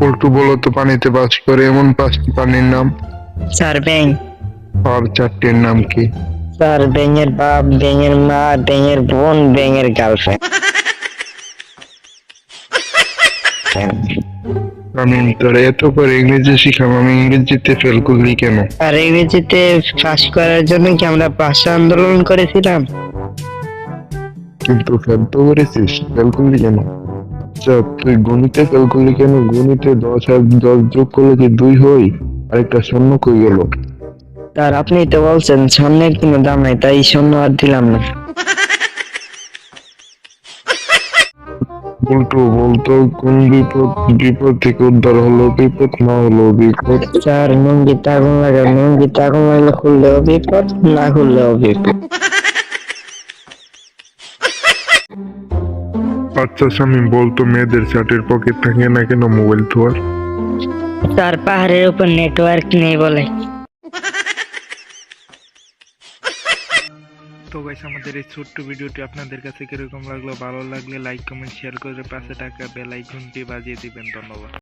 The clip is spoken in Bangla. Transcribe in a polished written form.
উল্টু বলো তো, পানিতে বাস করে এমন 5টি প্রাণীর নাম। স্যার ব্যাং। আর 4টির নাম কি? স্যার ব্যাঙের বাপ, ব্যাঙের মা, ব্যাঙের বোন, ব্যাঙের গার্লফ্রেন্ড। আমি তোর এত করে ইংরেজি শিখাম, আমি ইংরেজিতে ফেল করলি কেন? আর ইংরেজিতে পাস করার জন্য কি আমরা ভাষা আন্দোলন করেছিলাম? কিন্তু ফেল তো করেছিস, ফেল করলি কেন? আচ্ছা, তুই গণিতে ফেল করলি কেন? গণিতে 10 আর 10 যোগ করলে কি 2 হয়? আরেকটা শূন্য কই গেল? স্যার আপনি তো বলছেন স্বর্ণের কোনো দাম নাই, তাই স্বর্ণ আর দিলাম না। উল্টো বলতো, কোন বিপদ বিপদ থেকে উদ্ধার হলো বিপদ, না হলো বিপদ? স্যার লুঙ্গিতে আগুন লাগে, লুঙ্গিতে আগুন লাগলে খুললেও বিপদ, না খুললেও বিপদ। আচ্ছা স্বামী, বলতো মেয়েদের শার্টের পকেট থাকে না কেন মোবাইল থোয়ার? স্যার পাহাড়ের উপর নেটওয়ার্ক নেই বলে। তো গাইস, আমাদের এই ছোট্ট ভিডিওটি আপনাদের কাছে কিরকম লাগলো? ভালো লাগলে লাইক কমেন্ট শেয়ার করে পাশে থাকা বেল আইকনটি বাজিয়ে দিবেন। ধন্যবাদ।